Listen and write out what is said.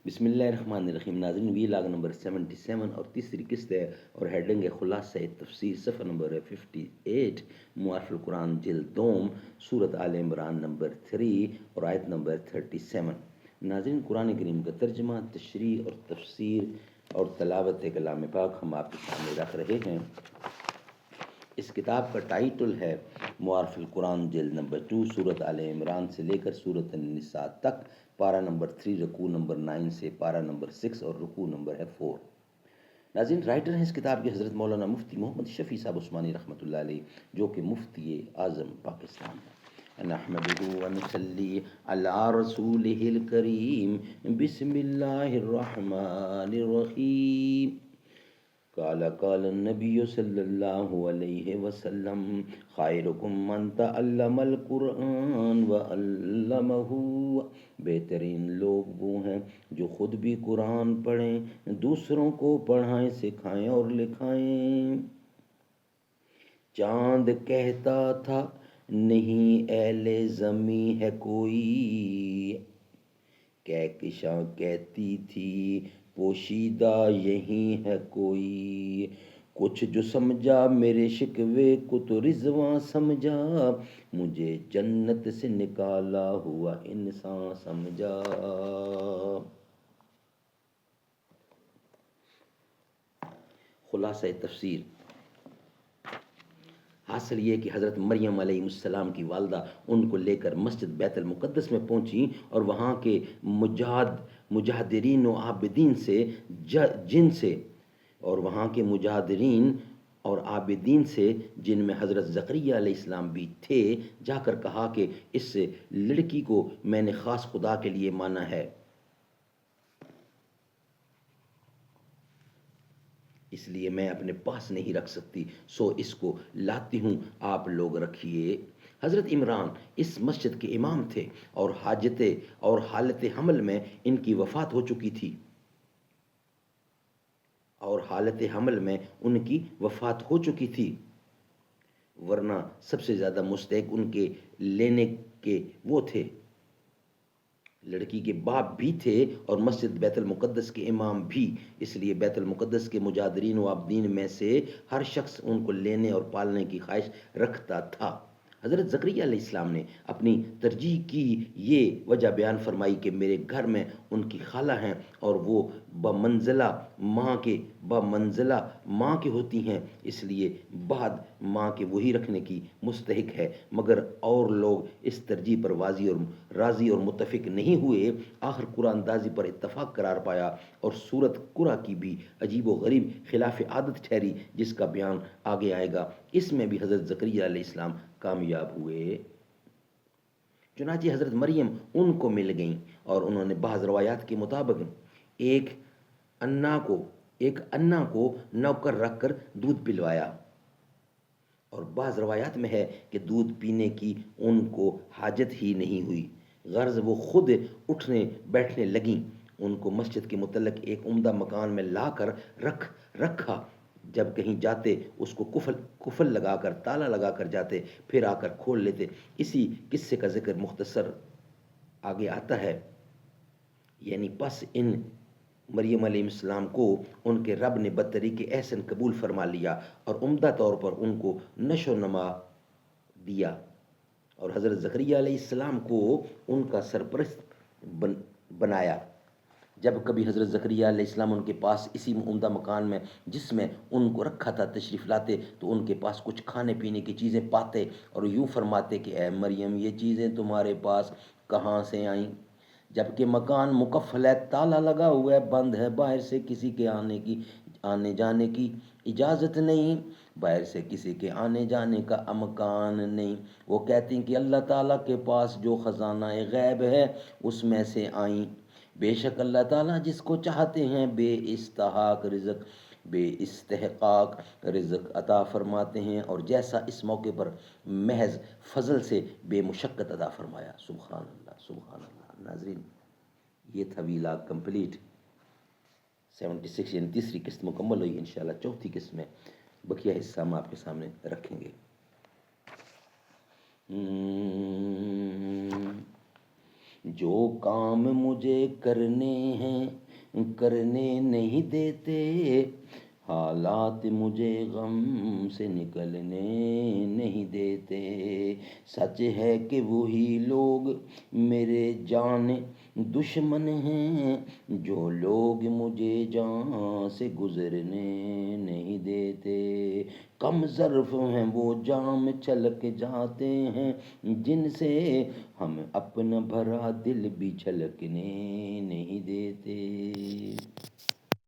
بسم اللہ الرحمن الرحیم. ناظرین، وی لاگ نمبر 77 اور تیسری قسط ہے، اور ہیڈنگ ہے خلاصہ تفسیر. صفحہ نمبر ہے 58. معارف القرآن جلد دوم، سورت آل عمران نمبر 3 اور آیت نمبر 37. ناظرین، قرآن کریم کا ترجمہ، تشریح اور تفسیر اور تلاوت کلام پاک ہم آپ کے سامنے رکھ رہے ہیں. اس کتاب کا ٹائٹل ہے معارف القرآن جلد نمبر 2، سورت آل عمران سے لے کر سورت النساء تک. پارہ نمبر 3 رکوع نمبر 9 سے پارہ نمبر 6 اور رکوع نمبر ہے 4. ناظرین، رائٹر ہیں اس کتاب کے حضرت مولانا مفتی محمد شفیع صاحب عثمانی رحمۃ اللہ علیہ، جو کہ مفتی اعظم پاکستان ہیں. نحمدہ ونصلی علی رسولہ الکریم. بسم اللہ الرحمن الرحیم. قال النبی صلی اللہ علیہ وسلم: خیرکم من تعلم القرآن وعلمہ. بہترین لوگ وہ ہیں جو خود بھی قرآن پڑھیں، دوسروں کو پڑھائیں، سکھائیں اور لکھائیں. چاند کہتا تھا نہیں اہل زمیں ہے کوئی، کہکشاں کہتی تھی پوشیدہ یہی ہے کوئی. کچھ جو سمجھا میرے شکوے کو تو رضواں سمجھا، مجھے جنت سے نکالا ہوا انسان سمجھا. خلاصہ تفسیر. حاصل یہ کہ حضرت مریم علیہ السلام کی والدہ ان کو لے کر مسجد بیت المقدس میں پہنچیں، اور وہاں کے مجاہدرین و عابدین سے اور عابدین سے، جن میں حضرت زکریا علیہ السلام بھی تھے، جا کر کہا کہ اس لڑکی کو میں نے خاص خدا کے لیے مانا ہے، اس لیے میں اپنے پاس نہیں رکھ سکتی، سو اس کو لاتی ہوں، آپ لوگ رکھیے. حضرت عمران اس مسجد کے امام تھے، اور حالت حمل میں ان کی وفات ہو چکی تھی، ورنہ سب سے زیادہ مستحق ان کے لینے کے وہ تھے. لڑکی کے باپ بھی تھے اور مسجد بیت المقدس کے امام بھی، اس لیے بیت المقدس کے مجاہدین و عابدین میں سے ہر شخص ان کو لینے اور پالنے کی خواہش رکھتا تھا. حضرت زکریا علیہ السلام نے اپنی ترجیح کی یہ وجہ بیان فرمائی کہ میرے گھر میں ان کی خالہ ہیں، اور وہ بمنزلہ ماں کے ہوتی ہیں، اس لیے بعد ماں کے وہی رکھنے کی مستحق ہے. مگر اور لوگ اس ترجیح پر راضی اور متفق نہیں ہوئے. آخر قرآن اندازی پر اتفاق قرار پایا، اور سورت قرآن کی بھی عجیب و غریب خلاف عادت ٹھہری، جس کا بیان آگے آئے گا. اس میں بھی حضرت زکریا علیہ السلام کامیاب ہوئے. چنانچہ حضرت مریم ان کو مل گئیں، اور انہوں نے بعض روایات کے مطابق ایک انا کو نوکر رکھ کر دودھ پلوایا، اور بعض روایات میں ہے کہ دودھ پینے کی ان کو حاجت ہی نہیں ہوئی، غرض وہ خود اٹھنے بیٹھنے لگیں. ان کو مسجد کے متعلق ایک عمدہ مکان میں لا کر رکھا. جب کہیں جاتے اس کو قفل لگا کر تالا لگا کر جاتے، پھر آ کر کھول لیتے. اسی قصے کا ذکر مختصر آگے آتا ہے. یعنی پس ان مریم علیہ السلام کو ان کے رب نے بطریق احسن قبول فرما لیا، اور عمدہ طور پر ان کو نشو و نما دیا، اور حضرت زکریا علیہ السلام کو ان کا سرپرست بنایا. جب کبھی حضرت زکریا علیہ السلام ان کے پاس اسی عمدہ مکان میں جس میں ان کو رکھا تھا تشریف لاتے، تو ان کے پاس کچھ کھانے پینے کی چیزیں پاتے، اور یوں فرماتے کہ اے مریم، یہ چیزیں تمہارے پاس کہاں سے آئیں؟ جبکہ مکان مقفل ہے، تالا لگا ہوا ہے، بند ہے، باہر سے کسی کے آنے جانے کی اجازت نہیں، باہر سے کسی کے آنے جانے کا امکان نہیں. وہ کہتی ہیں کہ اللہ تعالیٰ کے پاس جو خزانہ غیب ہے اس میں سے آئیں. بے شک اللہ تعالیٰ جس کو چاہتے ہیں بے استحقاق رزق عطا فرماتے ہیں، اور جیسا اس موقع پر محض فضل سے بے مشقت عطا فرمایا. سبحان اللہ، سبحان اللہ. ناظرین، یہ تھا ویلاگ کمپلیٹ 76، یعنی تیسری قسط مکمل ہوئی. انشاءاللہ چوتھی قسط میں بقیہ حصہ ہم آپ کے سامنے رکھیں گے. جو کام مجھے کرنے ہیں کرنے نہیں دیتے، حالات مجھے غم سے نکلنے نہیں دیتے۔ سچ ہے کہ وہی لوگ میرے جان دشمن ہیں، جو لوگ مجھے جان سے گزرنے نہیں دیتے۔ کم ظرف ہیں وہ جام چھلک جاتے ہیں، جن سے ہم اپنا بھرا دل بھی چھلکنے نہیں دیتے۔